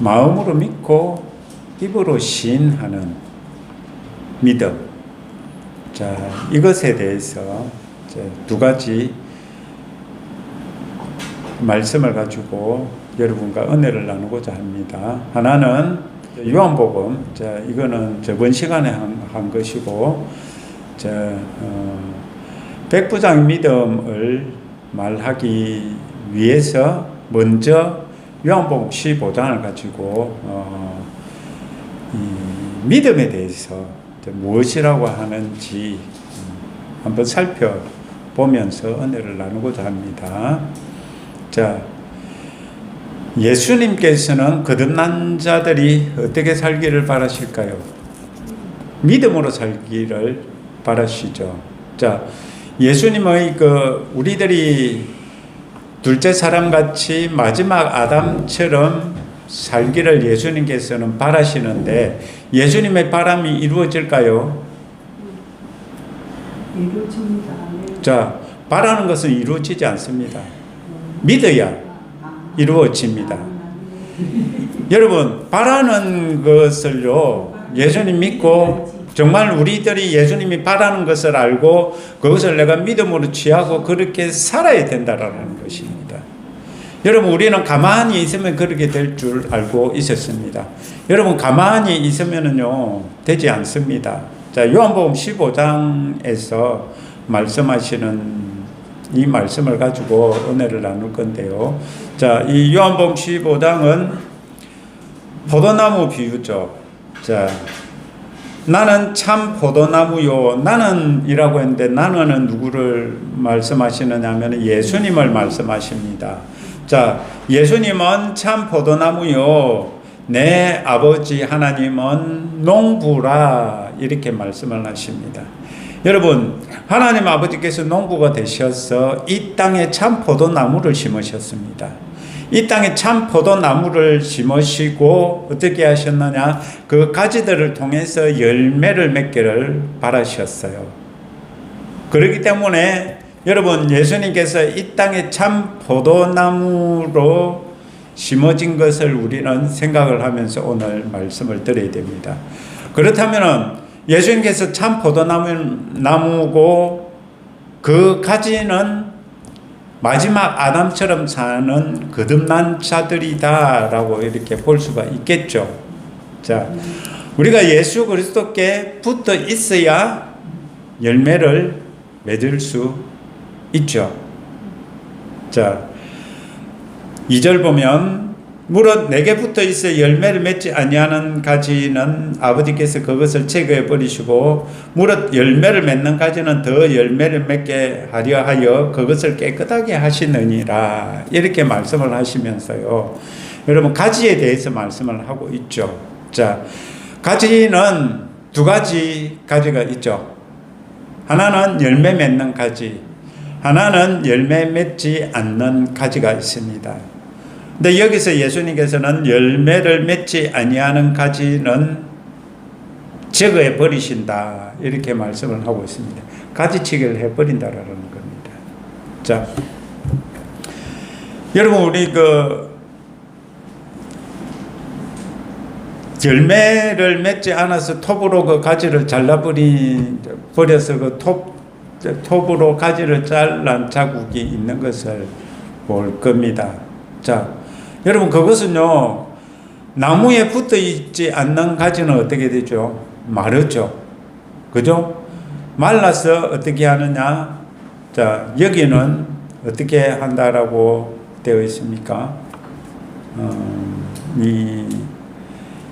마음으로 믿고 입으로 시인하는 믿음. 자, 이것에 대해서 이제 두 가지 말씀을 가지고 여러분과 은혜를 나누고자 합니다. 하나는 요한복음, 자, 이거는 저번 시간에 한 것이고, 백부장의 믿음을 말하기 위해서 먼저 요한복음 15장을 가지고 이 믿음에 대해서 무엇이라고 하는지 한번 살펴보면서 은혜를 나누고자 합니다. 자, 예수님께서는 거듭난 자들이 어떻게 살기를 바라실까요? 믿음으로 살기를 바라시죠. 자, 예수님의 우리들이 둘째 사람같이 마지막 아담처럼 살기를 예수님께서는 바라시는데, 예수님의 바람이 이루어질까요? 이루어집니다. 자, 바라는 것은 이루어지지 않습니다. 믿어야 이루어집니다. 여러분, 바라는 것을요, 예수님 믿고 정말 우리들이 예수님이 바라는 것을 알고 그것을 내가 믿음으로 취하고 그렇게 살아야 된다라는 것입니다. 여러분, 우리는 가만히 있으면 그렇게 될 줄 알고 있었습니다. 여러분, 가만히 있으면은요 되지 않습니다. 자, 요한복음 15장에서 말씀하시는 이 말씀을 가지고 은혜를 나눌 건데요. 자, 이 요한복음 15장은 포도나무 비유죠. 자, 나는 참 포도나무요. 나는이라고 했는데, 나는은 누구를 말씀하시느냐 하면 예수님을 말씀하십니다. 자, 예수님은 참 포도나무요, 내 아버지 하나님은 농부라, 이렇게 말씀을 하십니다. 여러분, 하나님 아버지께서 농부가 되셔서 이 땅에 참 포도나무를 심으셨습니다. 이 땅에 참 포도나무를 심으시고 어떻게 하셨느냐, 그 가지들을 통해서 열매를 맺기를 바라셨어요. 그렇기 때문에 여러분, 예수님께서 이 땅에 참 포도나무로 심어진 것을 우리는 생각을 하면서 오늘 말씀을 드려야 됩니다. 그렇다면 예수님께서 참 포도나무고 그 가지는 마지막 아담처럼 사는 거듭난 자들이다라고 이렇게 볼 수가 있겠죠. 자, 우리가 예수 그리스도께 붙어 있어야 열매를 맺을 수 있죠. 자, 2절 보면, 무릇 내게 붙어 있어 열매를 맺지 아니하는 가지는 아버지께서 그것을 제거해 버리시고, 무릇 열매를 맺는 가지는 더 열매를 맺게 하려 하여 그것을 깨끗하게 하시느니라, 이렇게 말씀을 하시면서요, 여러분, 가지에 대해서 말씀을 하고 있죠. 자, 가지는 두 가지 가지가 있죠. 하나는 열매 맺는 가지, 하나는 열매 맺지 않는 가지가 있습니다. 근데 여기서 예수님께서는 열매를 맺지 아니하는 가지는 제거해 버리신다, 이렇게 말씀을 하고 있습니다. 가지치기를 해버린다라는 겁니다. 자, 여러분, 우리 열매를 맺지 않아서 톱으로 그 가지를 버려서 그 톱으로 가지를 잘란 자국이 있는 것을 볼 겁니다. 자, 여러분, 그것은요, 나무에 붙어 있지 않는 가지는 어떻게 되죠? 마르죠. 그죠? 말라서 어떻게 하느냐? 자, 여기는 어떻게 한다라고 되어 있습니까?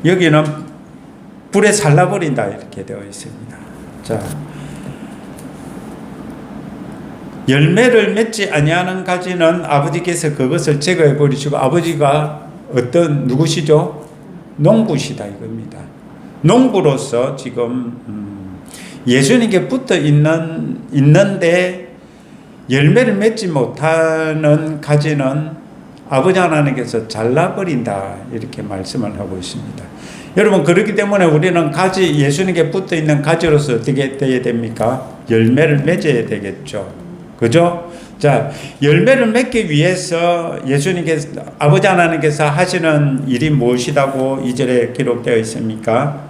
여기는 불에 살라버린다, 이렇게 되어 있습니다. 자, 열매를 맺지 아니하는 가지는 아버지께서 그것을 제거해 버리시고, 아버지가 누구시죠? 농부시다, 이겁니다. 농부로서 지금 예수님께 붙어 있는데 열매를 맺지 못하는 가지는 아버지 하나님께서 잘라버린다, 이렇게 말씀을 하고 있습니다. 여러분, 그렇기 때문에 우리는 예수님께 붙어 있는 가지로서 어떻게 되어야 됩니까? 열매를 맺어야 되겠죠. 그죠? 자, 열매를 맺기 위해서 예수님께서, 아버지 하나님께서 하시는 일이 무엇이라고 2절에 기록되어 있습니까?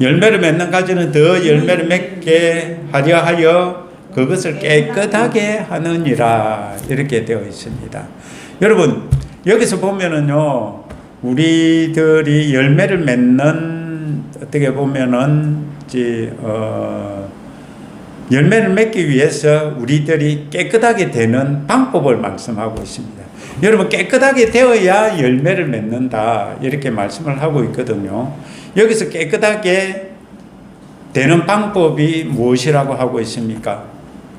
열매를 맺는 가지는 더 열매를 맺게 하려 하여 그것을 깨끗하게 하느니라. 이렇게 되어 있습니다. 여러분, 여기서 보면은요, 우리들이 열매를 맺는, 어떻게 보면은, 열매를 맺기 위해서 우리들이 깨끗하게 되는 방법을 말씀하고 있습니다. 여러분, 깨끗하게 되어야 열매를 맺는다. 이렇게 말씀을 하고 있거든요. 여기서 깨끗하게 되는 방법이 무엇이라고 하고 있습니까?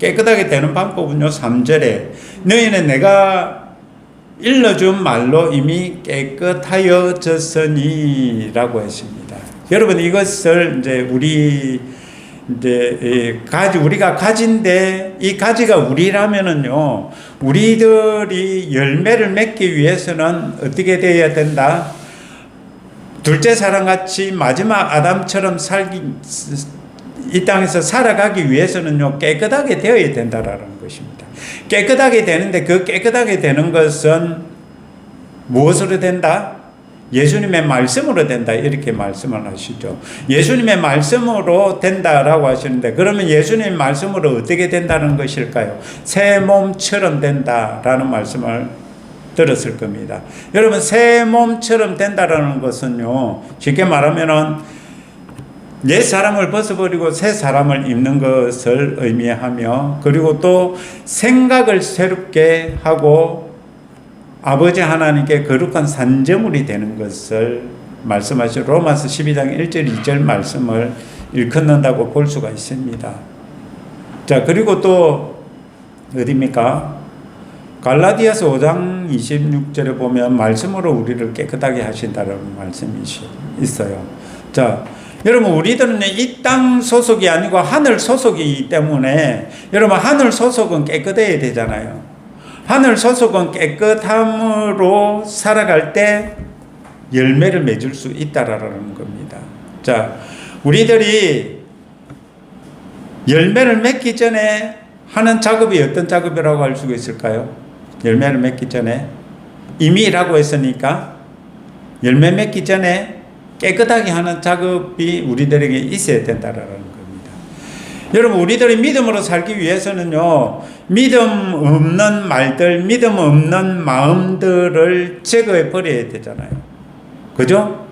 깨끗하게 되는 방법은요, 3절에 너희는 내가 일러준 말로 이미 깨끗하여졌으니 라고 했습니다. 여러분, 이것을 이제 우리가 가지인데, 이 가지가 우리라면은요, 우리들이 열매를 맺기 위해서는 어떻게 되어야 된다? 둘째 사람같이 마지막 아담처럼 이 땅에서 살아가기 위해서는요, 깨끗하게 되어야 된다라는 것입니다. 깨끗하게 되는데, 그 깨끗하게 되는 것은 무엇으로 된다? 예수님의 말씀으로 된다. 이렇게 말씀을 하시죠. 예수님의 말씀으로 된다라고 하시는데, 그러면 예수님의 말씀으로 어떻게 된다는 것일까요? 새 몸처럼 된다라는 말씀을 들었을 겁니다. 여러분, 새 몸처럼 된다라는 것은요, 쉽게 말하면은 옛 사람을 벗어버리고 새 사람을 입는 것을 의미하며, 그리고 또 생각을 새롭게 하고 아버지 하나님께 거룩한 산재물이 되는 것을 말씀하시고, 로마서 12장 1절 2절 말씀을 일컫는다고 볼 수가 있습니다. 자, 그리고 또 어디입니까? 갈라디아서 5장 26절에 보면 말씀으로 우리를 깨끗하게 하신다는 말씀이 있어요. 자, 여러분, 우리들은 이 땅 소속이 아니고 하늘 소속이기 때문에, 여러분, 하늘 소속은 깨끗해야 되잖아요. 하늘 소속은 깨끗함으로 살아갈 때 열매를 맺을 수 있다라는 겁니다. 자, 우리들이 열매를 맺기 전에 하는 작업이 어떤 작업이라고 할 수가 있을까요? 열매를 맺기 전에 이미라고 했으니까 열매 맺기 전에 깨끗하게 하는 작업이 우리들에게 있어야 된다라는 겁니다. 여러분, 우리들이 믿음으로 살기 위해서는요, 믿음 없는 말들, 믿음 없는 마음들을 제거해 버려야 되잖아요. 그죠?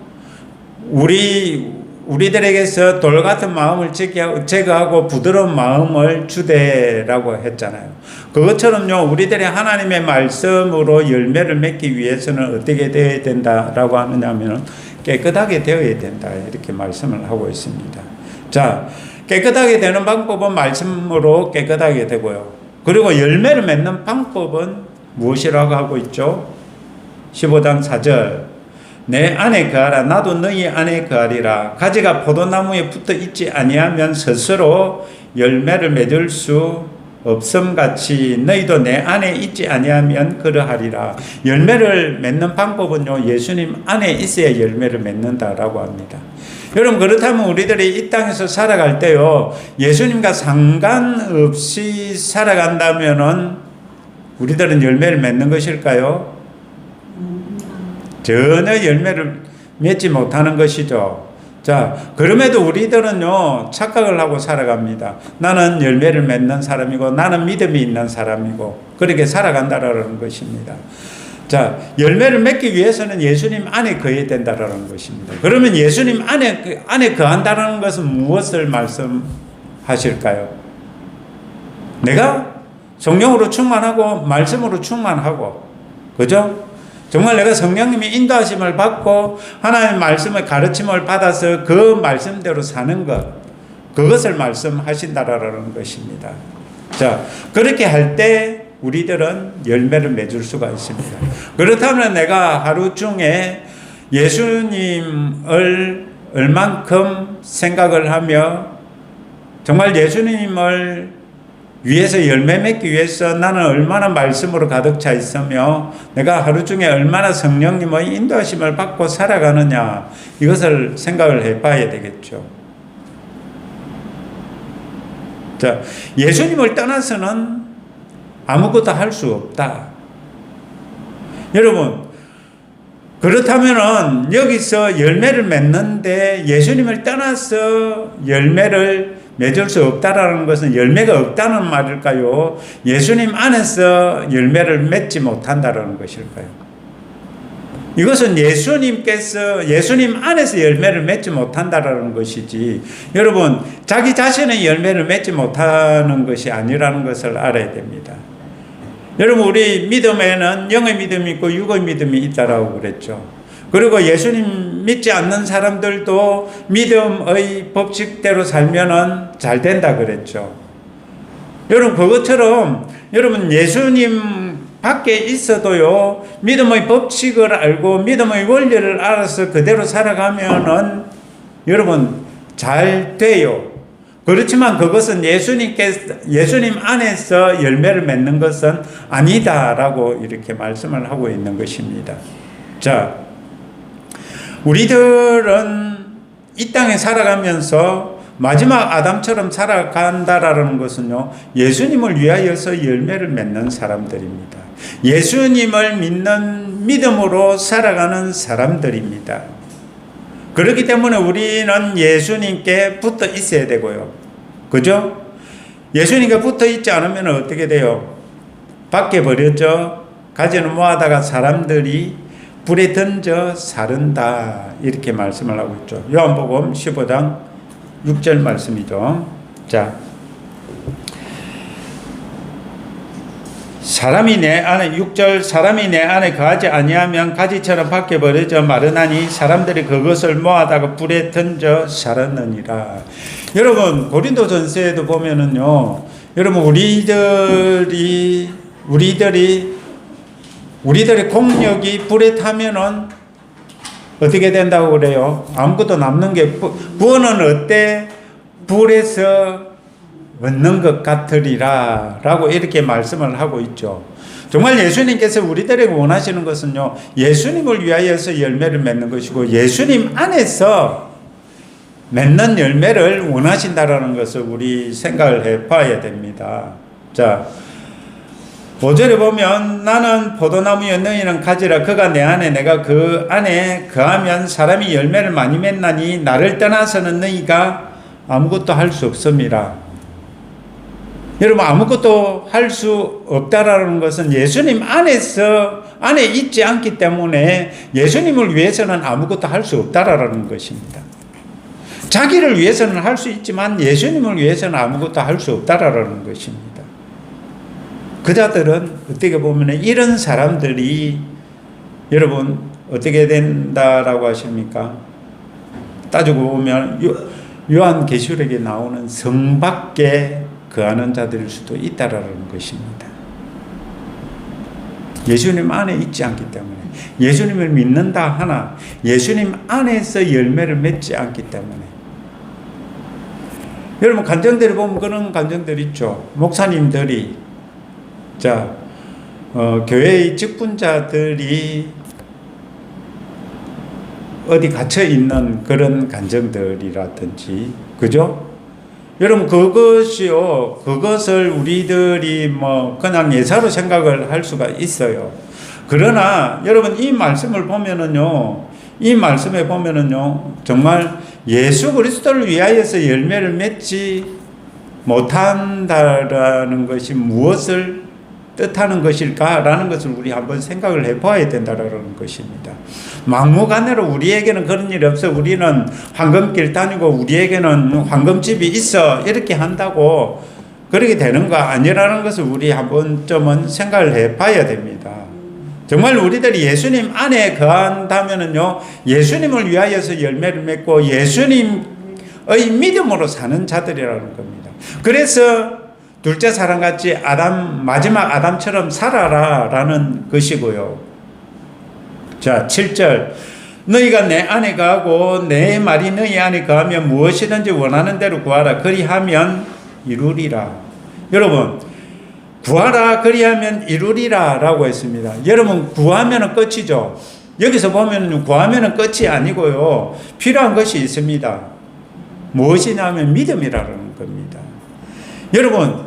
우리들에게서 돌 같은 마음을 제거하고 부드러운 마음을 주되라고 했잖아요. 그것처럼요, 우리들이 하나님의 말씀으로 열매를 맺기 위해서는 어떻게 되어야 된다라고 하느냐면 깨끗하게 되어야 된다. 이렇게 말씀을 하고 있습니다. 자, 깨끗하게 되는 방법은 말씀으로 깨끗하게 되고요. 그리고 열매를 맺는 방법은 무엇이라고 하고 있죠? 15장 4절. 내 안에 거하라. 나도 너희 안에 거하리라. 가지가 포도나무에 붙어 있지 아니하면 스스로 열매를 맺을 수 없음같이 너희도 내 안에 있지 아니하면 그러하리라. 열매를 맺는 방법은요, 예수님 안에 있어야 열매를 맺는다라고 합니다. 여러분, 그렇다면 우리들이 이 땅에서 살아갈 때요, 예수님과 상관없이 살아간다면은 우리들은 열매를 맺는 것일까요? 전혀 열매를 맺지 못하는 것이죠. 자, 그럼에도 우리들은요, 착각을 하고 살아갑니다. 나는 열매를 맺는 사람이고, 나는 믿음이 있는 사람이고, 그렇게 살아간다라는 것입니다. 자, 열매를 맺기 위해서는 예수님 안에 거해야 된다라는 것입니다. 그러면 예수님 안에 거한다는 것은 무엇을 말씀하실까요? 내가 성령으로 충만하고, 말씀으로 충만하고, 그죠? 정말 내가 성령님의 인도하심을 받고 하나님의 말씀의 가르침을 받아서 그 말씀대로 사는 것, 그것을 말씀하신다라는 것입니다. 자, 그렇게 할 때 우리들은 열매를 맺을 수가 있습니다. 그렇다면 내가 하루 중에 예수님을 얼만큼 생각을 하며 정말 예수님을 위해서 열매 맺기 위해서 나는 얼마나 말씀으로 가득 차 있으며 내가 하루 중에 얼마나 성령님의 인도하심을 받고 살아가느냐, 이것을 생각을 해봐야 되겠죠. 자, 예수님을 떠나서는 아무것도 할 수 없다. 여러분, 그렇다면은 여기서 열매를 맺는데 예수님을 떠나서 열매를 맺을 수 없다라는 것은 열매가 없다는 말일까요? 예수님 안에서 열매를 맺지 못한다라는 것일까요? 이것은 예수님 안에서 열매를 맺지 못한다라는 것이지, 여러분, 자기 자신의 열매를 맺지 못하는 것이 아니라는 것을 알아야 됩니다. 여러분, 우리 믿음에는 영의 믿음이 있고 육의 믿음이 있다라고 그랬죠. 그리고 예수님 믿지 않는 사람들도 믿음의 법칙대로 살면은 잘 된다 그랬죠. 여러분, 그것처럼 여러분 예수님 밖에 있어도요, 믿음의 법칙을 알고 믿음의 원리를 알아서 그대로 살아가면은 여러분 잘 돼요. 그렇지만 그것은 예수님 안에서 열매를 맺는 것은 아니다라고 이렇게 말씀을 하고 있는 것입니다. 자, 우리들은 이 땅에 살아가면서 마지막 아담처럼 살아간다라는 것은요, 예수님을 위하여서 열매를 맺는 사람들입니다. 예수님을 믿는 믿음으로 살아가는 사람들입니다. 그렇기 때문에 우리는 예수님께 붙어 있어야 되고요. 그죠? 예수님께 붙어 있지 않으면 어떻게 돼요? 밖에 버려져 가지는 모아다가 사람들이 불에 던져 사른다. 이렇게 말씀을 하고 있죠. 요한복음 15장 6절 말씀이죠. 자, 사람이 내 안에 6절 사람이 내 안에 거하지 아니하면 가지처럼 밖에 버려져 마르나니 사람들이 그것을 모아다가 불에 던져 사르느니라. 여러분, 고린도전서에도 보면은요, 여러분 우리들의 공력이 불에 타면은 어떻게 된다고 그래요? 아무것도 남는 게 구원은 어때? 불에서 얻는 것 같으리라 라고 이렇게 말씀을 하고 있죠. 정말 예수님께서 우리들에게 원하시는 것은요, 예수님을 위하여서 열매를 맺는 것이고 예수님 안에서 맺는 열매를 원하신다라는 것을 우리 생각을 해봐야 됩니다. 자, 5절에 보면 나는 포도나무여 너희는 가지라 그가 내 안에 내가 그 안에 거하면 사람이 열매를 많이 맺나니 나를 떠나서는 너희가 아무것도 할 수 없음이라. 여러분, 아무것도 할 수 없다라는 것은 예수님 안에 있지 않기 때문에 예수님을 위해서는 아무것도 할 수 없다라는 것입니다. 자기를 위해서는 할 수 있지만 예수님을 위해서는 아무것도 할 수 없다라는 것입니다. 그자들은 어떻게 보면 이런 사람들이 여러분 어떻게 된다라고 하십니까? 따지고 보면 요한계시록에 나오는 성 밖에 거하는 자들일 수도 있다라는 것입니다. 예수님 안에 있지 않기 때문에, 예수님을 믿는다 하나 예수님 안에서 열매를 맺지 않기 때문에. 여러분, 간증들이 보면 그런 간증들 있죠. 목사님들이 교회의 직분자들이 어디 갇혀 있는 그런 간증들이라든지, 그죠? 여러분, 그것을 우리들이 그냥 예사로 생각을 할 수가 있어요. 그러나 여러분, 이 말씀에 보면은요, 정말 예수 그리스도를 위하여서 열매를 맺지 못한다라는 것이 무엇을 뜻하는 것일까라는 것을 우리 한번 생각을 해봐야 된다라는 것입니다. 막무가내로 우리에게는 그런 일이 없어, 우리는 황금길 다니고 우리에게는 황금집이 있어, 이렇게 한다고 그렇게 되는 거 아니라는 것을 우리 한 번쯤은 생각을 해봐야 됩니다. 정말 우리들이 예수님 안에 거한다면은요, 예수님을 위하여서 열매를 맺고 예수님의 믿음으로 사는 자들이라는 겁니다. 그래서 둘째 사람같이 마지막 아담처럼 살아라 라는 것이고요. 자, 7절. 너희가 내 안에 거하고 내 말이 너희 안에 거하면 무엇이든지 원하는 대로 구하라. 그리하면 이루리라. 여러분, 구하라 그리하면 이루리라 라고 했습니다. 여러분, 구하면 끝이죠. 여기서 보면 구하면 끝이 아니고요, 필요한 것이 있습니다. 무엇이냐면 믿음이라는 겁니다. 여러분,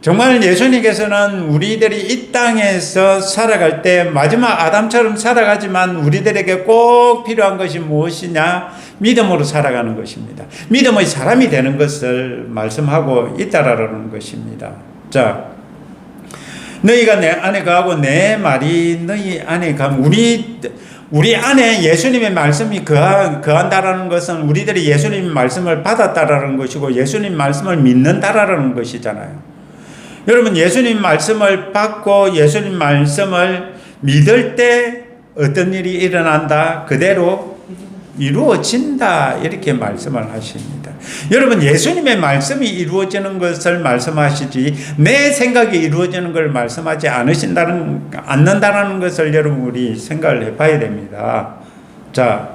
정말 예수님께서는 우리들이 이 땅에서 살아갈 때 마지막 아담처럼 살아가지만 우리들에게 꼭 필요한 것이 무엇이냐? 믿음으로 살아가는 것입니다. 믿음의 사람이 되는 것을 말씀하고 있다라는 것입니다. 자, 너희가 내 안에 거하고 내 말이 너희 안에 거하면 우리 안에 예수님의 말씀이 거한다라는 것은 우리들이 예수님의 말씀을 받았다라는 것이고 예수님 말씀을 믿는다라는 것이잖아요. 여러분, 예수님 말씀을 받고 예수님 말씀을 믿을 때 어떤 일이 일어난다? 그대로 이루어진다. 이렇게 말씀을 하십니다. 여러분, 예수님의 말씀이 이루어지는 것을 말씀하시지 내 생각이 이루어지는 걸 말씀하지 않는다는 것을 여러분 우리 생각을 해봐야 됩니다. 자,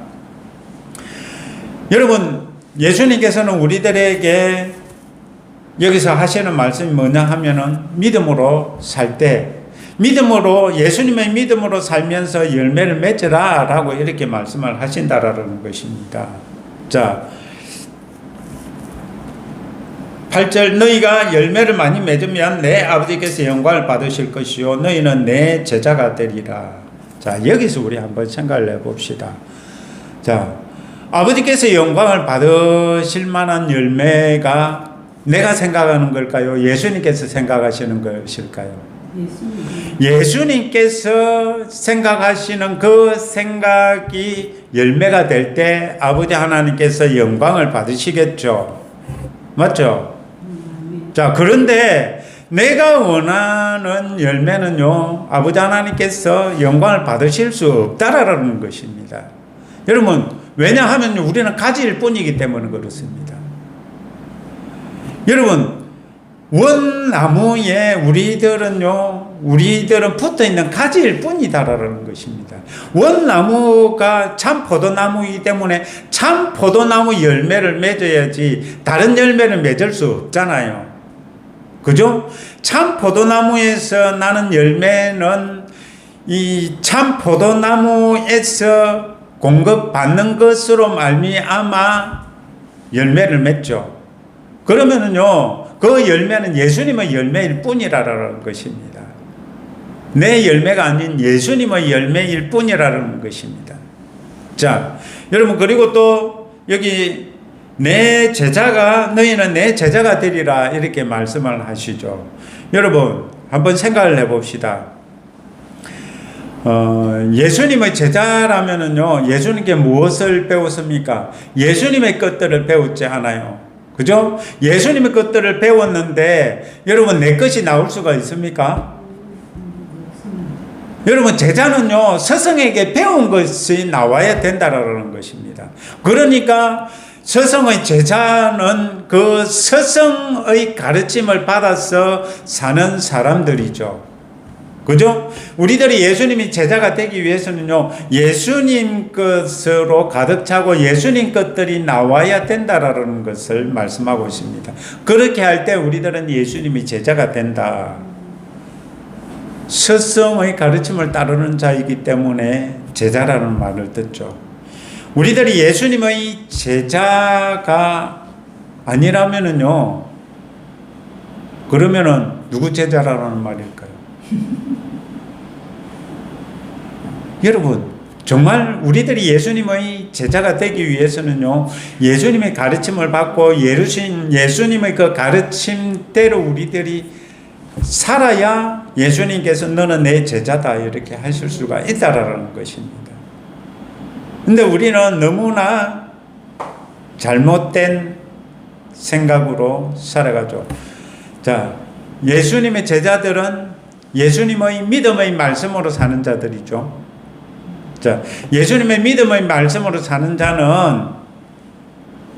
여러분, 예수님께서는 우리들에게 여기서 하시는 말씀이 뭐냐 하면은 믿음으로 살 때, 믿음으로, 예수님의 믿음으로 살면서 열매를 맺으라 라고 이렇게 말씀을 하신다라는 것입니다. 자, 8절, 너희가 열매를 많이 맺으면 내 아버지께서 영광을 받으실 것이요 너희는 내 제자가 되리라. 자, 여기서 우리 한번 생각을 해봅시다. 자, 아버지께서 영광을 받으실 만한 열매가 내가 생각하는 걸까요? 예수님께서 생각하시는 것일까요? 예수님께서 생각하시는 그 생각이 열매가 될 때 아버지 하나님께서 영광을 받으시겠죠. 맞죠? 자, 그런데 내가 원하는 열매는요, 아버지 하나님께서 영광을 받으실 수 없다라는 것입니다. 여러분, 왜냐하면 우리는 가지일 뿐이기 때문에 그렇습니다. 여러분, 원나무에 우리들은 붙어 있는 가지일 뿐이다라는 것입니다. 원나무가 참 포도나무이기 때문에 참 포도나무 열매를 맺어야지 다른 열매를 맺을 수 없잖아요. 그죠? 참 포도나무에서 나는 열매는 이 참 포도나무에서 공급받는 것으로 말미암아 열매를 맺죠. 그러면은요, 그 열매는 예수님의 열매일 뿐이라는 것입니다. 내 열매가 아닌 예수님의 열매일 뿐이라는 것입니다. 자, 여러분, 그리고 또 여기 너희는 내 제자가 되리라 이렇게 말씀을 하시죠. 여러분, 한번 생각을 해봅시다. 예수님의 제자라면은요, 예수님께 무엇을 배웠습니까? 예수님의 것들을 배웠지 않아요. 그죠? 예수님의 것들을 배웠는데 여러분, 내 것이 나올 수가 있습니까? 여러분, 제자는요, 스승에게 배운 것이 나와야 된다라는 것입니다. 그러니까 스승의 제자는 그 스승의 가르침을 받아서 사는 사람들이죠. 그죠? 우리들이 예수님이 제자가 되기 위해서는요, 예수님 것으로 가득 차고 예수님 것들이 나와야 된다라는 것을 말씀하고 있습니다. 그렇게 할 때 우리들은 예수님이 제자가 된다. 스승의 가르침을 따르는 자이기 때문에 제자라는 말을 듣죠. 우리들이 예수님의 제자가 아니라면은요, 그러면은 누구 제자라는 말일까요? 여러분, 정말 우리들이 예수님의 제자가 되기 위해서는요, 예수님의 가르침을 받고 예수님의 그 가르침대로 우리들이 살아야 예수님께서 너는 내 제자다 이렇게 하실 수가 있다라는 것입니다. 근데 우리는 너무나 잘못된 생각으로 살아가죠. 자, 예수님의 제자들은 예수님의 믿음의 말씀으로 사는 자들이죠. 자, 예수님의 믿음의 말씀으로 사는 자는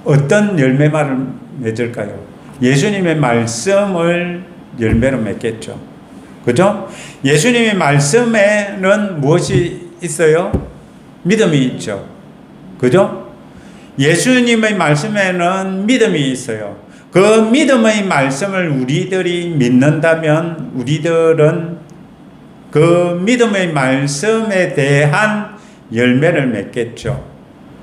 어떤 열매만을 맺을까요? 예수님의 말씀을 열매로 맺겠죠. 그죠? 예수님의 말씀에는 무엇이 있어요? 믿음이 있죠. 그죠? 예수님의 말씀에는 믿음이 있어요. 그 믿음의 말씀을 우리들이 믿는다면 우리들은 그 믿음의 말씀에 대한 열매를 맺겠죠.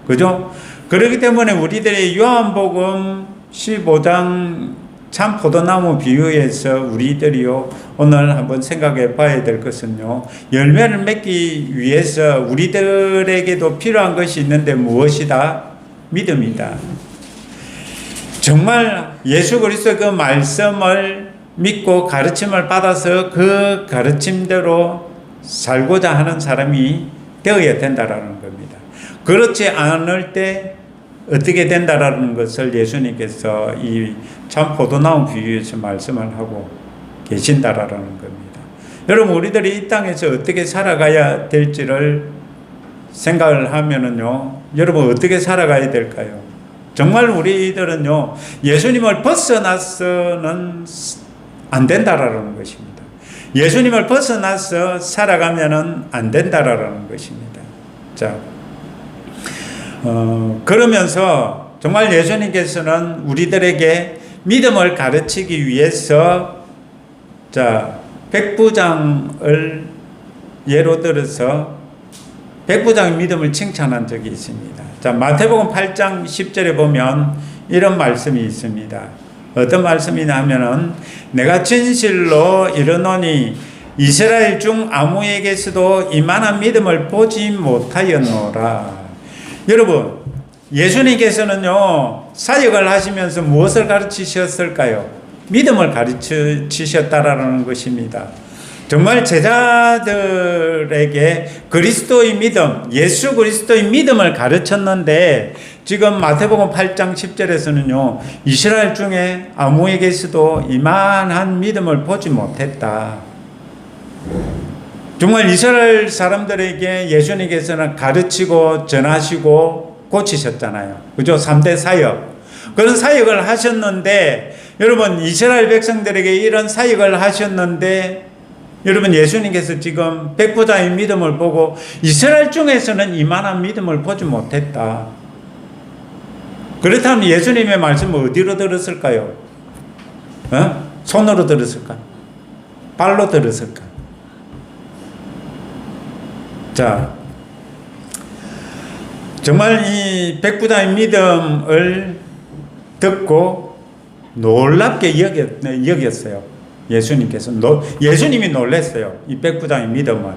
그죠? 그렇기 때문에 우리들이 요한복음 15장 참 포도나무 비유에서 우리들이요 오늘 한번 생각해 봐야 될 것은요, 열매를 맺기 위해서 우리들에게도 필요한 것이 있는데 무엇이다? 믿음이다. 정말 예수 그리스도 그 말씀을 믿고 가르침을 받아서 그 가르침대로 살고자 하는 사람이 되어야 된다라는 겁니다. 그렇지 않을 때 어떻게 된다라는 것을 예수님께서 이 참 포도나무 비유에서 말씀을 하고 계신다라는 겁니다. 여러분, 우리들이 이 땅에서 어떻게 살아가야 될지를 생각을 하면은요, 여러분 어떻게 살아가야 될까요? 정말 우리들은요, 예수님을 벗어나서는 안 된다라는 것입니다. 예수님을 벗어나서 살아가면은 안 된다라는 것입니다. 자, 그러면서 정말 예수님께서는 우리들에게 믿음을 가르치기 위해서 자, 백부장을 예로 들어서 백부장의 믿음을 칭찬한 적이 있습니다. 자, 마태복음 8장 10절에 보면 이런 말씀이 있습니다. 어떤 말씀이냐 하면은 내가 진실로 이르노니 이스라엘 중 아무에게서도 이만한 믿음을 보지 못하였노라. 여러분, 예수님께서는요 사역을 하시면서 무엇을 가르치셨을까요? 믿음을 가르치셨다라는 것입니다. 정말 제자들에게 그리스도의 믿음, 예수 그리스도의 믿음을 가르쳤는데 지금 마태복음 8장 10절에서는요 이스라엘 중에 아무에게서도 이만한 믿음을 보지 못했다. 정말 이스라엘 사람들에게 예수님께서는 가르치고 전하시고 고치셨잖아요. 그죠? 3대 사역. 그런 사역을 하셨는데 여러분, 이스라엘 백성들에게 이런 사역을 하셨는데 여러분, 예수님께서 지금 백부장의 믿음을 보고 이스라엘 중에서는 이만한 믿음을 보지 못했다. 그렇다면 예수님의 말씀을 어디로 들었을까요? 손으로 들었을까? 발로 들었을까? 자, 정말 이 백부장의 믿음을 듣고 놀랍게 여겼어요. 예수님께서. 예수님이 놀랐어요. 이 백부장의 믿음을.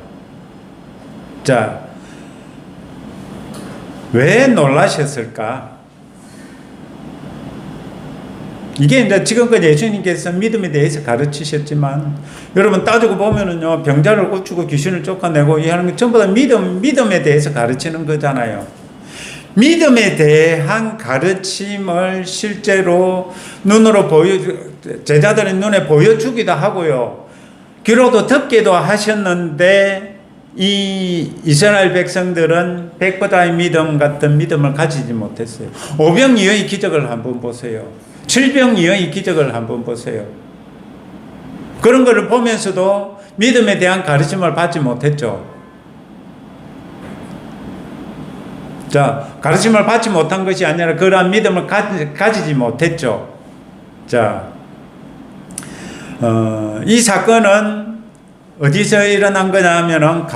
자, 왜 놀라셨을까? 이게 이제 지금껏 예수님께서 믿음에 대해서 가르치셨지만, 여러분 따지고 보면은요, 병자를 고치고 귀신을 쫓아내고 이 하는 게 전부 다 믿음에 대해서 가르치는 거잖아요. 믿음에 대한 가르침을 실제로 눈으로 제자들의 눈에 보여주기도 하고요. 귀로도 듣기도 하셨는데, 이 이스라엘 백성들은 백부장의 믿음 같은 믿음을 가지지 못했어요. 오병이어의 기적을 한번 보세요. 칠병이어의 기적을 한번 보세요. 그런 것을 보면서도 믿음에 대한 가르침을 받지 못했죠. 자, 가르침을 받지 못한 것이 아니라 그러한 믿음을 가지지 못했죠. 자, 이 사건은 어디서 일어난 거냐 하면은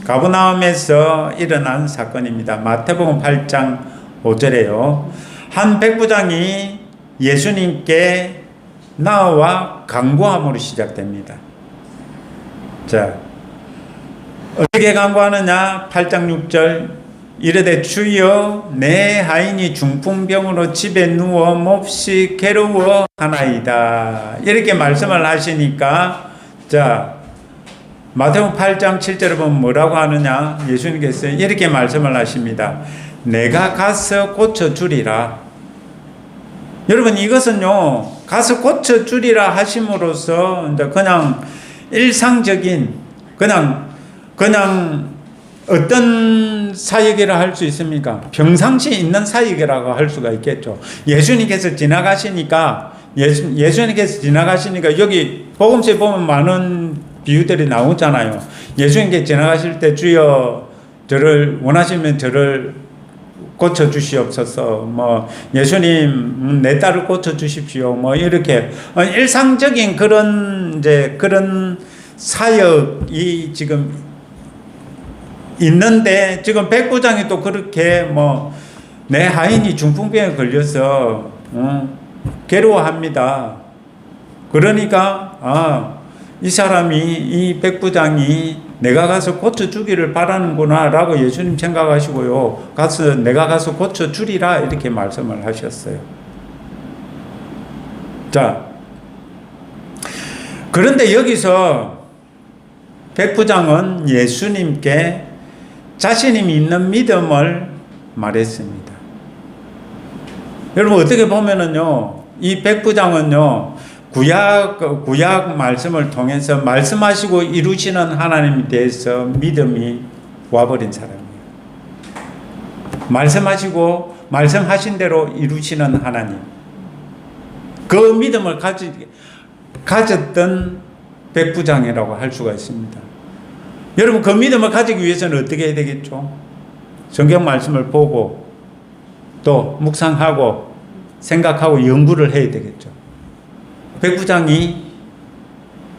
가버나움에서 일어난 사건입니다. 마태복음 8장 5절에요. 한 백부장이 예수님께 나와 간구함으로 시작됩니다. 자, 어떻게 간구하느냐? 8장 6절 이르되 주여 내 하인이 중풍병으로 집에 누워 몹시 괴로워 하나이다. 이렇게 말씀을 하시니까, 자, 마태복음 8장 7절에 보면 뭐라고 하느냐? 예수님께서 이렇게 말씀을 하십니다. 내가 가서 고쳐주리라. 여러분, 이것은요 가서 고쳐주리라 하심으로써 이제 그냥 일상적인 그냥 어떤 사역이라 할 수 있습니까? 평상시에 있는 사역이라고 할 수가 있겠죠. 예수님께서 지나가시니까 여기 복음서에 보면 많은 비유들이 나오잖아요. 예수님께 지나가실 때 주여 저를 원하시면 저를 고쳐 주시옵소서. 뭐 예수님 내 딸을 고쳐 주십시오. 뭐 이렇게 일상적인 그런 사역이 지금 있는데, 지금 백부장이 또 그렇게 뭐 내 하인이 중풍병에 걸려서 괴로워합니다. 그러니까 이 사람이, 이 백부장이 내가 가서 고쳐주기를 바라는구나 라고 예수님 생각하시고요, 내가 가서 고쳐주리라 이렇게 말씀을 하셨어요. 자, 그런데 여기서 백부장은 예수님께 자신이 믿는 믿음을 말했습니다. 여러분, 어떻게 보면은요, 이 백부장은요, 구약 말씀을 통해서 말씀하시고 이루시는 하나님에 대해서 믿음이 와버린 사람이에요. 말씀하시고 말씀하신 대로 이루시는 하나님, 그 믿음을 가졌던 백부장이라고 할 수가 있습니다. 여러분, 그 믿음을 가지기 위해서는 어떻게 해야 되겠죠? 성경 말씀을 보고 또 묵상하고 생각하고 연구를 해야 되겠죠. 백부장이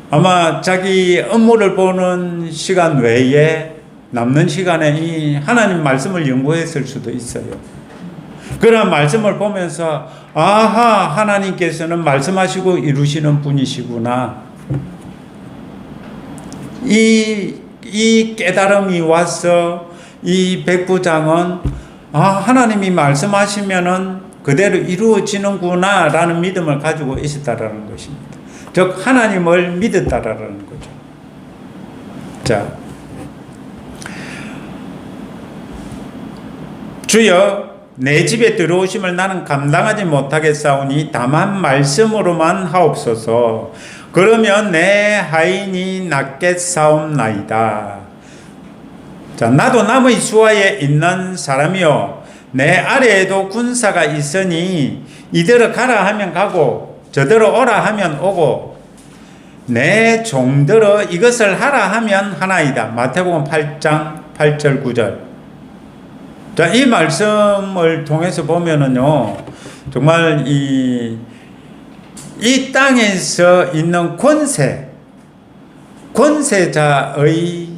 아마 자기 업무를 보는 시간 외에 남는 시간에 이 하나님 말씀을 연구했을 수도 있어요. 그런 말씀을 보면서 아하, 하나님께서는 말씀하시고 이루시는 분이시구나, 이 깨달음이 와서 이 백부장은 하나님이 말씀하시면은 그대로 이루어지는구나 라는 믿음을 가지고 있었다라는 것입니다. 즉 하나님을 믿었다라는 거죠. 자, 주여 내 집에 들어오심을 나는 감당하지 못하겠사오니 다만 말씀으로만 하옵소서. 그러면 내 하인이 낫겠사옵나이다. 자, 나도 남의 수하에 있는 사람이요, 내 아래에도 군사가 있으니 이대로 가라 하면 가고 저대로 오라 하면 오고 내 종들어 이것을 하라 하면 하나이다. 마태복음 8장 8절 9절. 자, 이 말씀을 통해서 보면은요, 정말 이 땅에서 있는 권세자의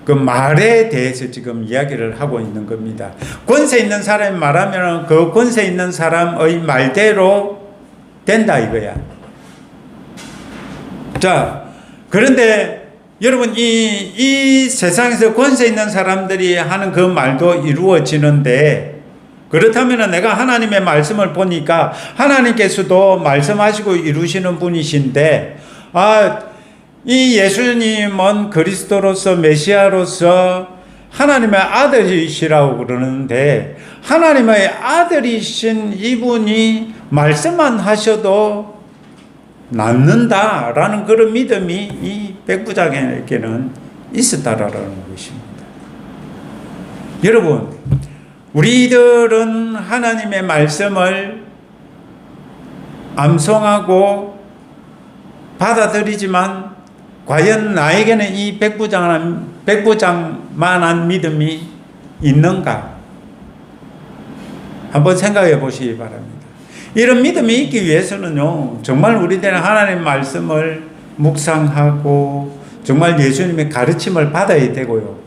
그 말에 대해서 지금 이야기를 하고 있는 겁니다. 권세 있는 사람이 말하면 그 권세 있는 사람의 말대로 된다 이거야. 자, 그런데 여러분, 이 세상에서 권세 있는 사람들이 하는 그 말도 이루어지는데, 그렇다면 내가 하나님의 말씀을 보니까 하나님께서도 말씀하시고 이루시는 분이신데, 이 예수님은 그리스도로서 메시아로서 하나님의 아들이시라고 그러는데, 하나님의 아들이신 이분이 말씀만 하셔도 낫는다라는 그런 믿음이 이 백부장에게는 있었다라는 것입니다. 여러분, 우리들은 하나님의 말씀을 암송하고 받아들이지만 과연 나에게는 이 백부장만한 믿음이 있는가? 한번 생각해 보시기 바랍니다. 이런 믿음이 있기 위해서는요, 정말 우리들은 하나님 말씀을 묵상하고 정말 예수님의 가르침을 받아야 되고요,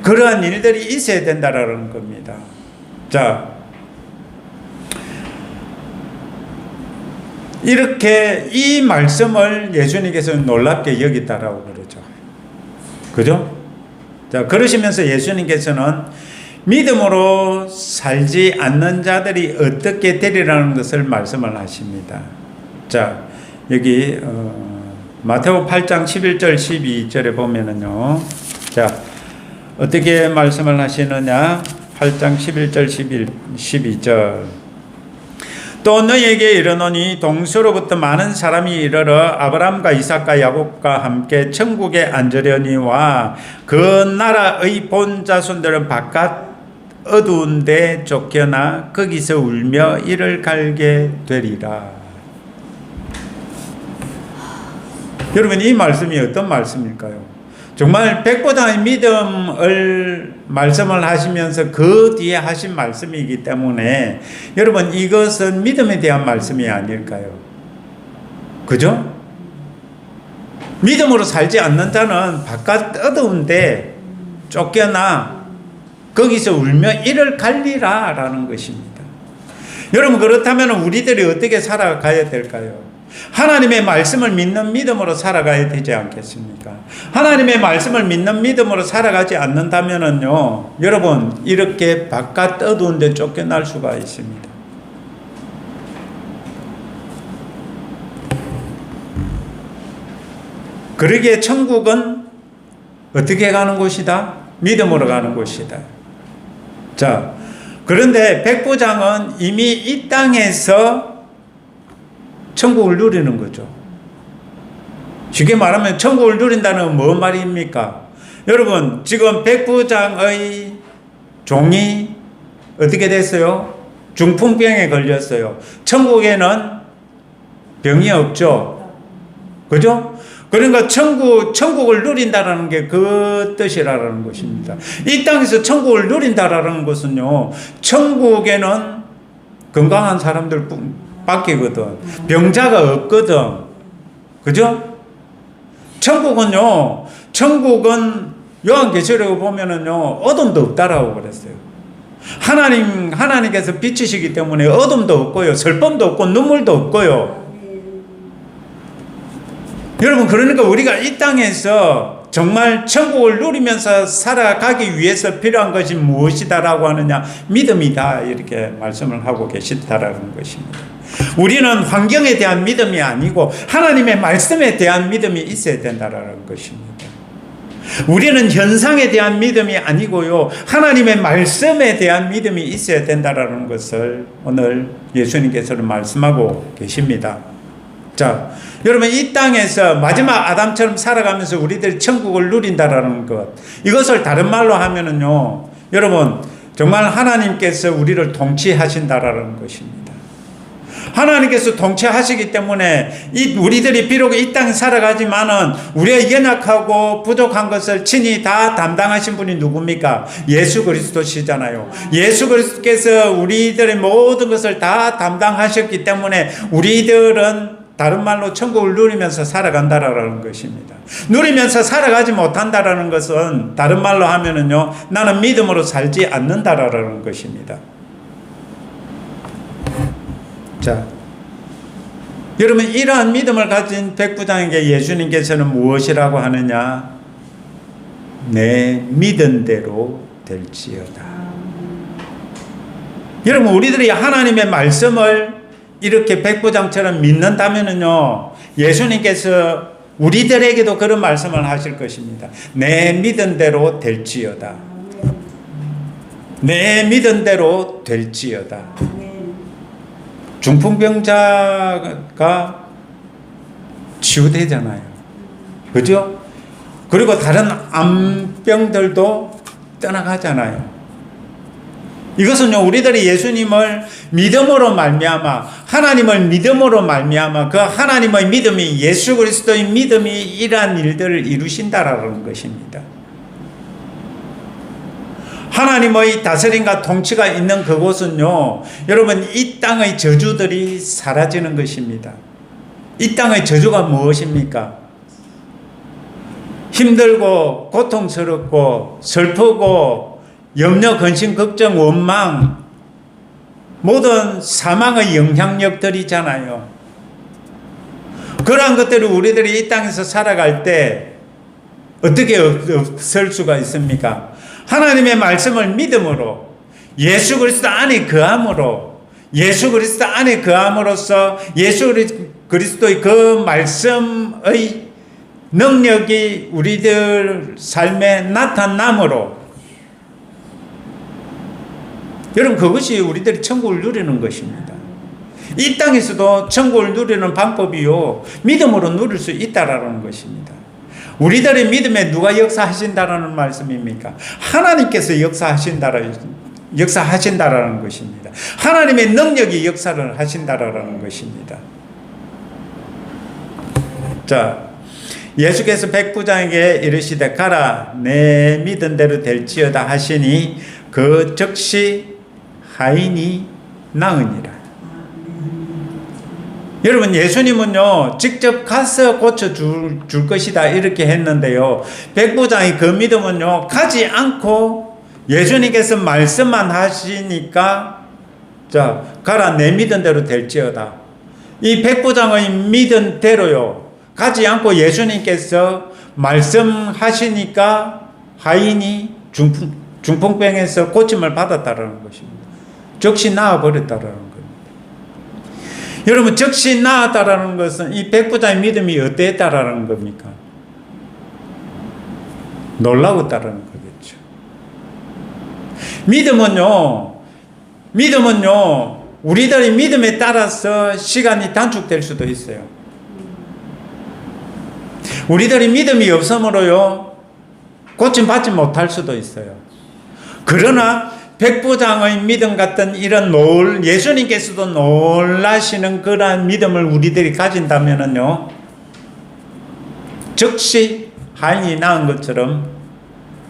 그러한 일들이 있어야 된다라는 겁니다. 자, 이렇게 이 말씀을 예수님께서 놀랍게 여기다라고 그러죠. 그죠? 자, 그러시면서 예수님께서는 믿음으로 살지 않는 자들이 어떻게 되리라는 것을 말씀을 하십니다. 자, 여기 마태복음 8장 11절 12절에 보면은요, 자, 어떻게 말씀을 하시느냐? 8장 11절 12절. 또 너희에게 이르노니 동서로부터 많은 사람이 이르러 아브라함과 이삭과 야곱과 함께 천국에 앉으려니와 그 나라의 본 자손들은 바깥 어두운 데 쫓겨나 거기서 울며 이를 갈게 되리라. 여러분, 이 말씀이 어떤 말씀일까요? 정말 백보장의 믿음을 말씀을 하시면서 그 뒤에 하신 말씀이기 때문에 여러분, 이것은 믿음에 대한 말씀이 아닐까요? 그죠? 믿음으로 살지 않는 자는 바깥 어두운데 쫓겨나 거기서 울며 이를 갈리라 라는 것입니다. 여러분, 그렇다면 우리들이 어떻게 살아가야 될까요? 하나님의 말씀을 믿는 믿음으로 살아가야 되지 않겠습니까? 하나님의 말씀을 믿는 믿음으로 살아가지 않는다면요, 여러분, 이렇게 바깥 어두운 데 쫓겨날 수가 있습니다. 그러기에 천국은 어떻게 가는 곳이다? 믿음으로 가는 곳이다. 자, 그런데 백부장은 이미 이 땅에서 천국을 누리는 거죠. 쉽게 말하면 천국을 누린다는 건 뭔 말입니까? 여러분, 지금 백부장의 종이 어떻게 됐어요? 중풍병에 걸렸어요. 천국에는 병이 없죠. 그죠? 그러니까 천국을 누린다라는 게 그 뜻이라는 것입니다. 이 땅에서 천국을 누린다라는 것은요, 천국에는 건강한 사람들 밖이거든. 병자가 없거든. 그죠? 천국은 요한계시록에 보면은요, 어둠도 없다라고 그랬어요. 하나님께서 빛이시기 때문에 어둠도 없고요, 슬픔도 없고, 눈물도 없고요. 여러분, 그러니까 우리가 이 땅에서 정말 천국을 누리면서 살아가기 위해서 필요한 것이 무엇이다라고 하느냐? 믿음이다, 이렇게 말씀을 하고 계시다라는 것입니다. 우리는 환경에 대한 믿음이 아니고 하나님의 말씀에 대한 믿음이 있어야 된다라는 것입니다. 우리는 현상에 대한 믿음이 아니고요, 하나님의 말씀에 대한 믿음이 있어야 된다라는 것을 오늘 예수님께서는 말씀하고 계십니다. 자, 여러분, 이 땅에서 마지막 아담처럼 살아가면서 우리들이 천국을 누린다라는 것, 이것을 다른 말로 하면은요, 여러분, 정말 하나님께서 우리를 통치하신다라는 것입니다. 하나님께서 통치하시기 때문에 우리들이 비록 이 땅에 살아가지만은 우리의 연약하고 부족한 것을 친히 다 담당하신 분이 누굽니까? 예수 그리스도시잖아요. 예수 그리스도께서 우리들의 모든 것을 다 담당하셨기 때문에 우리들은 다른 말로 천국을 누리면서 살아간다라는 것입니다. 누리면서 살아가지 못한다라는 것은 다른 말로 하면은요, 나는 믿음으로 살지 않는다라는 것입니다. 자, 여러분, 이러한 믿음을 가진 백부장에게 예수님께서는 무엇이라고 하느냐? 내 믿은 대로 될지어다. 여러분, 우리들이 하나님의 말씀을 이렇게 백부장처럼 믿는다면은요, 예수님께서 우리들에게도 그런 말씀을 하실 것입니다. 내 믿은 대로 될지어다. 내 믿은 대로 될지어다. 중풍병자가 치유되잖아요. 그죠? 그리고 다른 암병들도 떠나가잖아요. 이것은요, 우리들이 예수님을 믿음으로 말미암아, 하나님을 믿음으로 말미암아, 그 하나님의 믿음이, 예수 그리스도의 믿음이 이러한 일들을 이루신다라는 것입니다. 하나님의 다스림과 통치가 있는 그곳은요, 여러분, 이 땅의 저주들이 사라지는 것입니다. 이 땅의 저주가 무엇입니까? 힘들고 고통스럽고 슬프고 염려, 근심, 걱정, 원망, 모든 사망의 영향력들이잖아요. 그러한 것들을 우리들이 이 땅에서 살아갈 때 어떻게 없을 수가 있습니까? 하나님의 말씀을 믿음으로, 예수 그리스도 안에 거함으로, 예수 그리스도 안에 거함으로써 예수 그리스도의 그 말씀의 능력이 우리들 삶에 나타남으로, 여러분, 그것이 우리들이 천국을 누리는 것입니다. 이 땅에서도 천국을 누리는 방법이요, 믿음으로 누릴 수 있다라는 것입니다. 우리들의 믿음에 누가 역사하신다라는 말씀입니까? 하나님께서 역사하신다라는 것입니다. 하나님의 능력이 역사를 하신다라는 것입니다. 자, 예수께서 백부장에게 이르시되 가라, 내 믿은 대로 될지어다 하시니 그 즉시 하인이 나으니라. 여러분, 예수님은요, 직접 가서 고쳐줄 것이다, 이렇게 했는데요, 백부장의 그 믿음은요, 가지 않고 예수님께서 말씀만 하시니까 자, 가라 내 믿은 대로 될지어다. 이 백부장의 믿은 대로요. 가지 않고 예수님께서 말씀하시니까 하인이 중풍병에서 고침을 받았다라는 것입니다. 즉시 나아버렸다라는 겁니다. 여러분, 즉시 나았다라는 것은 이 백부장의 믿음이 어땠다라는 겁니까? 놀라웠다라는 거겠죠. 믿음은요, 우리들의 믿음에 따라서 시간이 단축될 수도 있어요. 우리들이 믿음이 없으므로요, 고침받지 못할 수도 있어요. 그러나 백부장의 믿음 같은 이런 예수님께서도 놀라시는 그러한 믿음을 우리들이 가진다면은요, 즉시 하인이 낳은 것처럼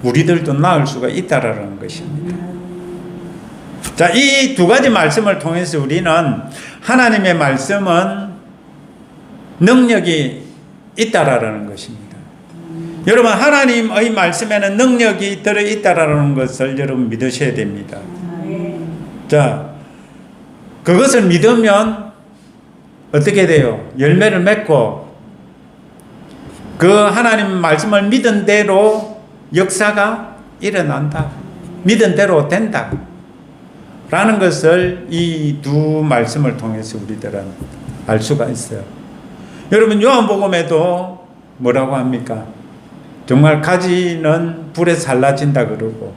우리들도 낳을 수가 있다라는 것입니다. 자, 이 두 가지 말씀을 통해서 우리는 하나님의 말씀은 능력이 있다라는 것입니다. 여러분, 하나님의 말씀에는 능력이 들어있다라는 것을 여러분 믿으셔야 됩니다. 자, 그것을 믿으면 어떻게 돼요? 열매를 맺고 그 하나님 말씀을 믿은 대로 역사가 일어난다. 믿은 대로 된다. 라는 것을 이 두 말씀을 통해서 우리들은 알 수가 있어요. 여러분, 요한복음에도 뭐라고 합니까? 정말 가지는 불에 살라진다 그러고,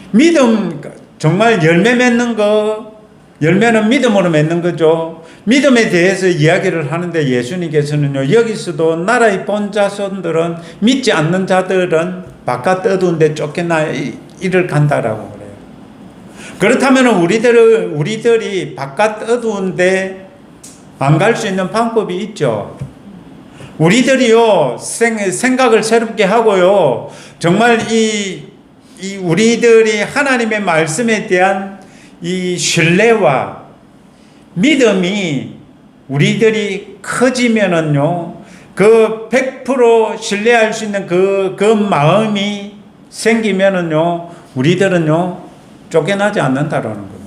믿음, 정말 열매 맺는 거, 열매는 믿음으로 맺는 거죠. 믿음에 대해서 이야기를 하는데 예수님께서는요, 여기서도 나라의 본 자손들은, 믿지 않는 자들은 바깥 어두운 데 쫓겨나 이를 간다라고 그래요. 그렇다면 우리들이 바깥 어두운 데 안 갈 수 있는 방법이 있죠. 우리들이요, 생각을 새롭게 하고요, 정말 우리들이 하나님의 말씀에 대한 이 신뢰와 믿음이 우리들이 커지면은요, 그 100% 신뢰할 수 있는 그 마음이 생기면은요, 우리들은요, 쫓겨나지 않는다라는 겁니다.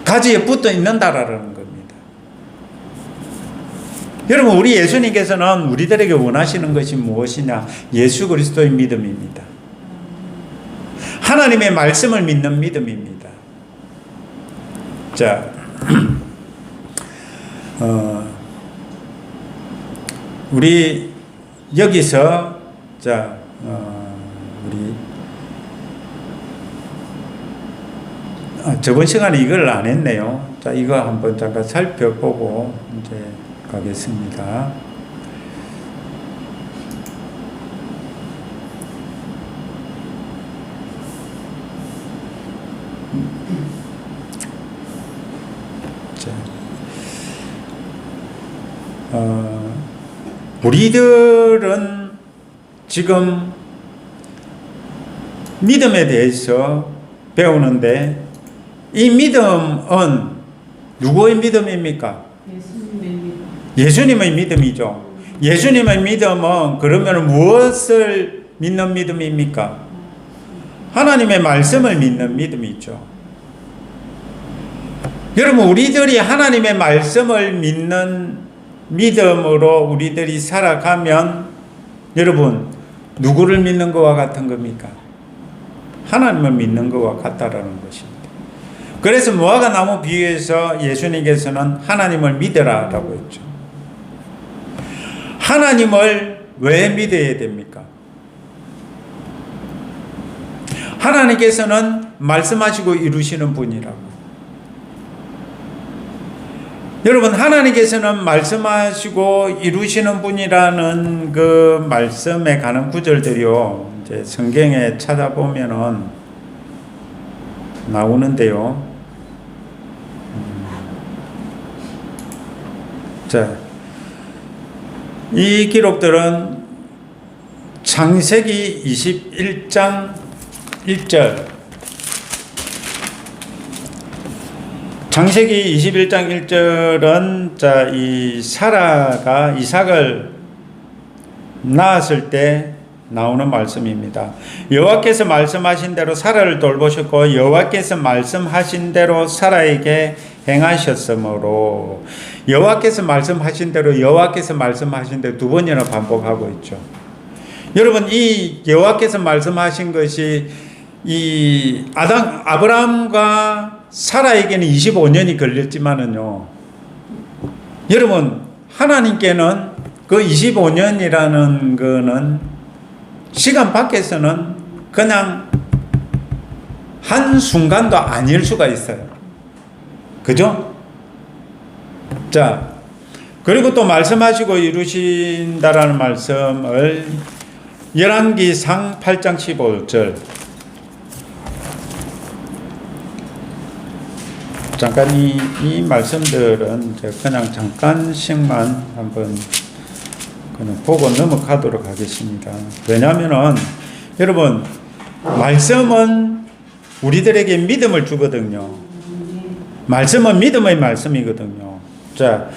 가지에 붙어 있는다라는 겁니다. 여러분, 우리 예수님께서는 우리들에게 원하시는 것이 무엇이냐? 예수 그리스도의 믿음입니다. 하나님의 말씀을 믿는 믿음입니다. 자, 우리 여기서 저번 시간에 이걸 안 했네요. 자, 이거 한번 잠깐 살펴보고 이제 가겠습니다. 자, 우리들은 지금 믿음에 대해서 배우는데, 이 믿음은 누구의 믿음입니까? 예수님의 믿음이죠. 예수님의 믿음은 그러면 무엇을 믿는 믿음입니까? 하나님의 말씀을 믿는 믿음이죠. 여러분, 우리들이 하나님의 말씀을 믿는 믿음으로 우리들이 살아가면, 여러분, 누구를 믿는 것과 같은 겁니까? 하나님을 믿는 것과 같다라는 것입니다. 그래서 무화과 나무 비유에서 예수님께서는 하나님을 믿으라라고 했죠. 하나님을 왜 믿어야 됩니까? 하나님께서는 말씀하시고 이루시는 분이라고. 여러분, 하나님께서는 말씀하시고 이루시는 분이라는 그 말씀에 관한 구절들이요, 이제 성경에 찾아보면은 나오는데요. 자, 이 기록들은 창세기 21장 1절, 창세기 21장 1절은 자, 이 사라가 이삭을 낳았을 때 나오는 말씀입니다. 여호와께서 말씀하신 대로 사라를 돌보셨고 여호와께서 말씀하신 대로 사라에게 행하셨으므로, 여호와께서 말씀하신 대로, 여호와께서 말씀하신 대로 두 번이나 반복하고 있죠. 여러분, 이 여호와께서 말씀하신 것이 이 아브라함과 사라에게는 25년이 걸렸지만은요, 여러분, 하나님께는 그 25년이라는 거는 시간 밖에서는 그냥 한순간도 아닐 수가 있어요. 그죠? 자, 그리고 또 말씀하시고 이루신다라는 말씀을 열왕기상 8장 15절, 잠깐 이 말씀들은 그냥 잠깐씩만 한번 그냥 보고 넘어가도록 하겠습니다. 왜냐하면은 여러분, 말씀은 우리들에게 믿음을 주거든요. 말씀은 믿음의 말씀이거든요. 자,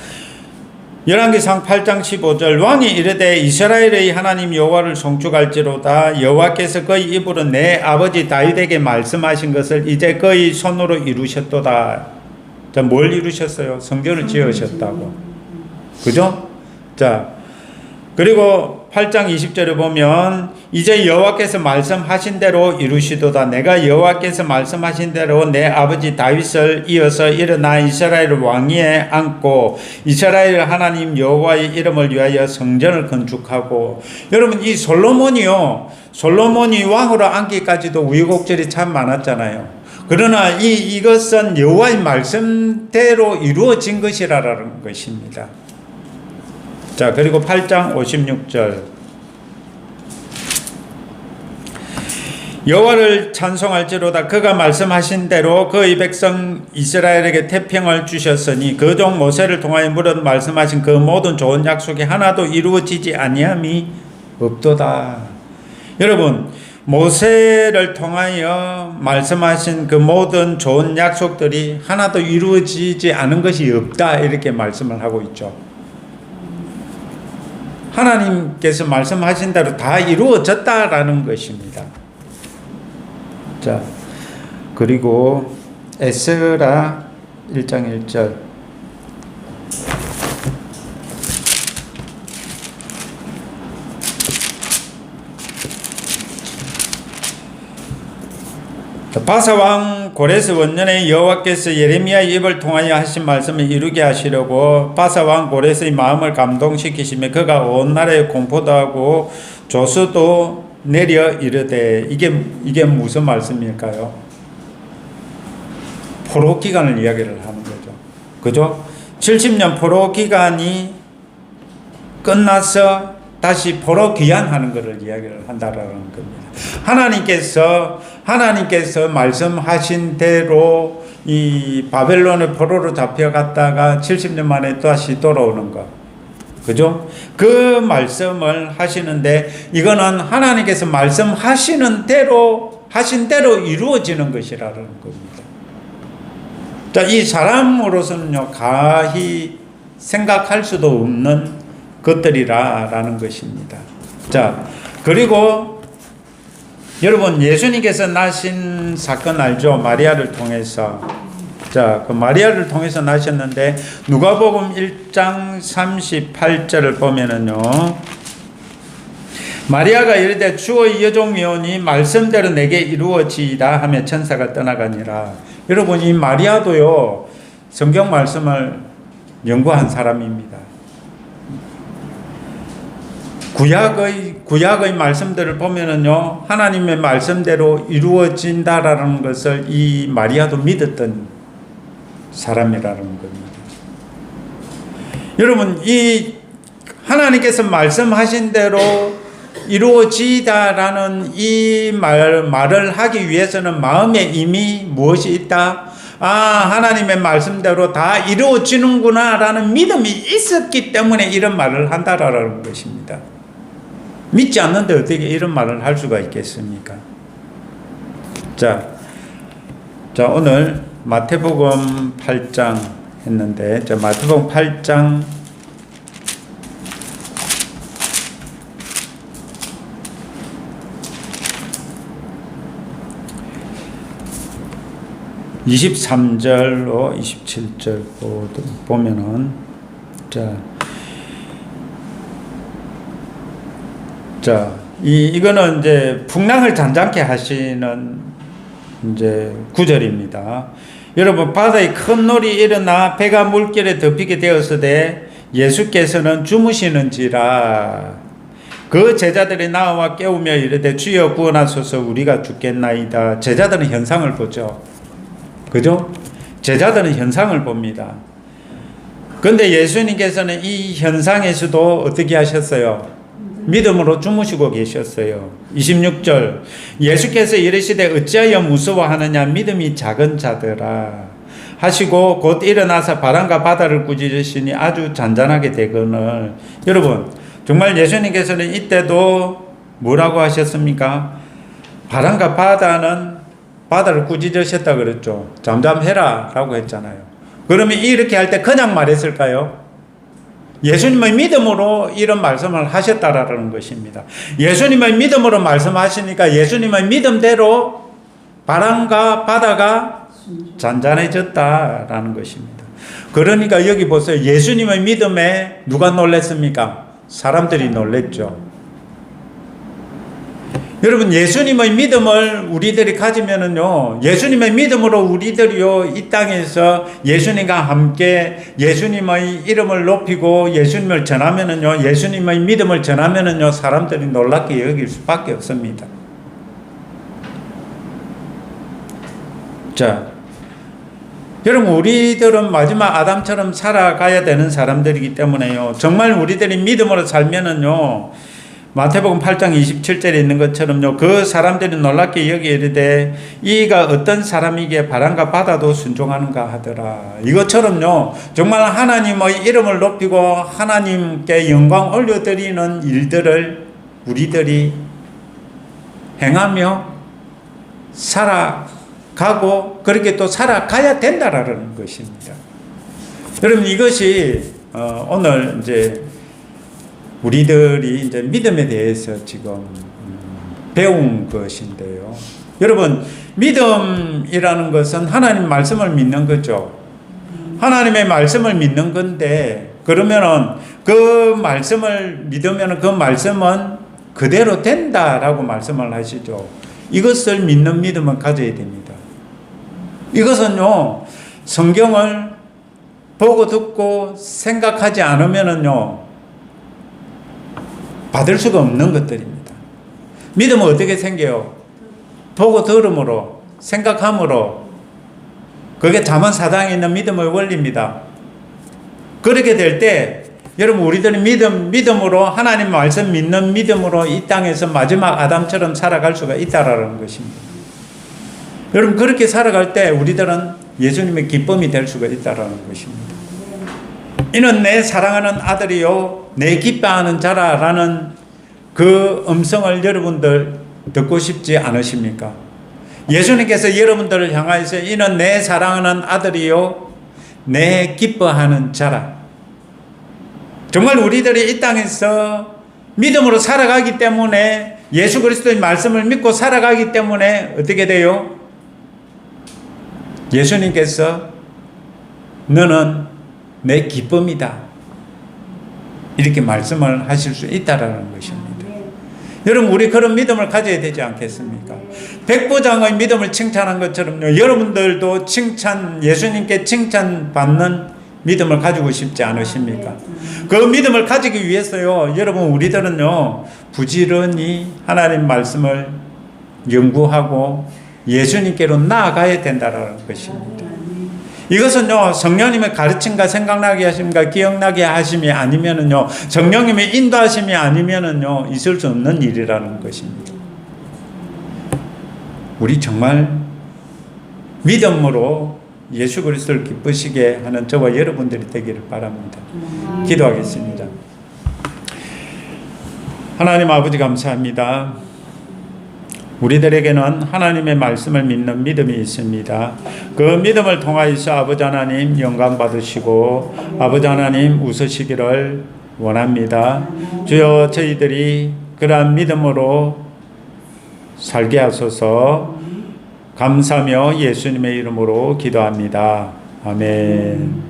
열왕기상 8장 15절, 왕이 이르되 이스라엘의 하나님 여호와를 송축할지로다. 여호와께서 그의 입으로 내 아버지 다윗에게 말씀하신 것을 이제 그의 손으로 이루셨도다. 자, 뭘 이루셨어요? 성전을 지으셨다고. 그죠? 자, 그리고 8장 20절에 보면 이제 여호와께서 말씀하신 대로 이루시도다. 내가 여호와께서 말씀하신 대로 내 아버지 다윗을 이어서 일어나 이스라엘 왕위에 앉고 이스라엘 하나님 여호와의 이름을 위하여 성전을 건축하고. 여러분, 이 솔로몬이 왕으로 앉기까지도 우여곡절이 참 많았잖아요. 그러나 이것은 여호와의 말씀대로 이루어진 것이라는 것입니다. 자, 그리고 8장 56절, 여호와를 찬송할지로다. 그가 말씀하신 대로 그의 백성 이스라엘에게 태평을 주셨으니 그 종 모세를 통하여 물은 말씀하신 그 모든 좋은 약속이 하나도 이루어지지 아니함이 없도다. 여러분, 모세를 통하여 말씀하신 그 모든 좋은 약속들이 하나도 이루어지지 않은 것이 없다, 이렇게 말씀을 하고 있죠. 하나님께서 말씀하신 대로 다 이루어졌다라는 것입니다. 자, 그리고 에스라 1장 1절, 바사왕 고레스 원년에 여호와께서 예레미야의 입을 통하여 하신 말씀을 이루게 하시려고 바사왕 고레스의 마음을 감동시키시며 그가 온 나라에 공포도 하고 조서도 내려 이르되. 이게 무슨 말씀일까요? 포로 기간을 이야기를 하는 거죠. 그죠? 70년 포로 기간이 끝나서 다시 포로 귀환하는 것을 이야기를 한다라는 겁니다. 하나님께서 말씀하신 대로 이 바벨론의 포로로 잡혀갔다가 70년 만에 다시 돌아오는 것. 그죠? 그 말씀을 하시는데 이거는 하나님께서 말씀하시는 대로 하신 대로 이루어지는 것이라는 겁니다. 자, 이 사람으로서는요, 가히 생각할 수도 없는 것들이라는 것입니다. 자, 그리고 여러분, 예수님께서 나신 사건 알죠? 마리아를 통해서. 자, 그 마리아를 통해서 나셨는데 누가복음 1장 38절을 보면은요, 마리아가 이르되 주의 여종이오니 말씀대로 내게 이루어지이다 하며 천사가 떠나가니라. 여러분, 이 마리아도요, 성경 말씀을 연구한 사람입니다. 구약의 말씀들을 보면은요, 하나님의 말씀대로 이루어진다라는 것을 이 마리아도 믿었던 사람이라는 겁니다. 여러분, 이 하나님께서 말씀하신 대로 이루어지다라는 이 말을 하기 위해서는 마음에 이미 무엇이 있다? 아, 하나님의 말씀대로 다 이루어지는구나 라는 믿음이 있었기 때문에 이런 말을 한다라는 것입니다. 믿지 않는데 어떻게 이런 말을 할 수가 있겠습니까? 자, 오늘 마태복음 8장 했는데, 마태복음 8장 23절로 27절 보면은 이거는 이제 풍랑을 잔잔케 하시는 이제 구절입니다. 여러분, 바다에 큰 놀이 일어나 배가 물결에 덮이게 되었으되 예수께서는 주무시는지라. 그 제자들이 나와 깨우며 이르되 주여 구원하소서 우리가 죽겠나이다. 제자들은 현상을 보죠. 그죠? 제자들은 현상을 봅니다. 그런데 예수님께서는 이 현상에서도 어떻게 하셨어요? 믿음으로 주무시고 계셨어요. 26절 예수께서 이르시되 어찌하여 무서워하느냐 믿음이 작은 자들아 하시고 곧 일어나서 바람과 바다를 꾸짖으시니 아주 잔잔하게 되거늘. 여러분, 정말 예수님께서는 이때도 뭐라고 하셨습니까? 바람과 바다를 꾸짖으셨다 그랬죠. 잠잠해라 라고 했잖아요. 그러면 이렇게 할 때 그냥 말했을까요? 예수님의 믿음으로 이런 말씀을 하셨다라는 것입니다. 예수님의 믿음으로 말씀하시니까 예수님의 믿음대로 바람과 바다가 잔잔해졌다라는 것입니다. 그러니까 여기 보세요. 예수님의 믿음에 누가 놀랐습니까? 사람들이 놀랬죠. 여러분, 예수님의 믿음을 우리들이 가지면은요, 예수님의 믿음으로 우리들이요, 이 땅에서 예수님과 함께 예수님의 이름을 높이고 예수님을 전하면은요, 예수님의 믿음을 전하면은요, 사람들이 놀랍게 여길 수밖에 없습니다. 자, 여러분, 우리들은 마지막 아담처럼 살아가야 되는 사람들이기 때문에요, 정말 우리들이 믿음으로 살면은요, 마태복음 8장 27절에 있는 것처럼요, 그 사람들이 놀랍게 여기 이르되 이가 어떤 사람이기에 바람과 바다도 순종하는가 하더라. 이것처럼요, 정말 하나님의 이름을 높이고 하나님께 영광 올려드리는 일들을 우리들이 행하며 살아가고 그렇게 또 살아가야 된다라는 것입니다. 여러분, 이것이 오늘 이제 우리들이 이제 믿음에 대해서 지금 배운 것인데요. 여러분, 믿음이라는 것은 하나님 말씀을 믿는 거죠. 하나님의 말씀을 믿는 건데, 그러면은 그 말씀을 믿으면 그 말씀은 그대로 된다라고 말씀을 하시죠. 이것을 믿는 믿음을 가져야 됩니다. 이것은요, 성경을 보고 듣고 생각하지 않으면은요, 받을 수가 없는 것들입니다. 믿음은 어떻게 생겨요? 보고 들음으로, 생각함으로. 그게 잠언 4장에 있는 믿음의 원리입니다. 그렇게 될 때 여러분, 우리들이 믿음으로 하나님 말씀 믿는 믿음으로 이 땅에서 마지막 아담처럼 살아갈 수가 있다라는 것입니다. 여러분, 그렇게 살아갈 때 우리들은 예수님의 기쁨이 될 수가 있다라는 것입니다. 이는 내 사랑하는 아들이요 내 기뻐하는 자라라는 그 음성을 여러분들 듣고 싶지 않으십니까? 예수님께서 여러분들을 향하여서 이는 내 사랑하는 아들이요 내 기뻐하는 자라. 정말 우리들이 이 땅에서 믿음으로 살아가기 때문에, 예수 그리스도의 말씀을 믿고 살아가기 때문에 어떻게 돼요? 예수님께서 너는 내 기쁨이다, 이렇게 말씀을 하실 수 있다라는 것입니다. 여러분, 우리 그런 믿음을 가져야 되지 않겠습니까? 백부장의 믿음을 칭찬한 것처럼요, 여러분들도 예수님께 칭찬받는 믿음을 가지고 싶지 않으십니까? 그 믿음을 가지기 위해서요, 여러분, 우리들은요, 부지런히 하나님 말씀을 연구하고 예수님께로 나아가야 된다는 것입니다. 이것은요, 성령님의 가르침과 생각나게 하심과 기억나게 하심이 아니면은요, 성령님의 인도하심이 아니면은요, 있을 수 없는 일이라는 것입니다. 우리 정말 믿음으로 예수 그리스도를 기쁘시게 하는 저와 여러분들이 되기를 바랍니다. 기도하겠습니다. 하나님 아버지, 감사합니다. 우리들에게는 하나님의 말씀을 믿는 믿음이 있습니다. 그 믿음을 통하여서 아버지 하나님 영광 받으시고 아버지 하나님 웃으시기를 원합니다. 주여, 저희들이 그러한 믿음으로 살게 하소서. 감사하며 예수님의 이름으로 기도합니다. 아멘.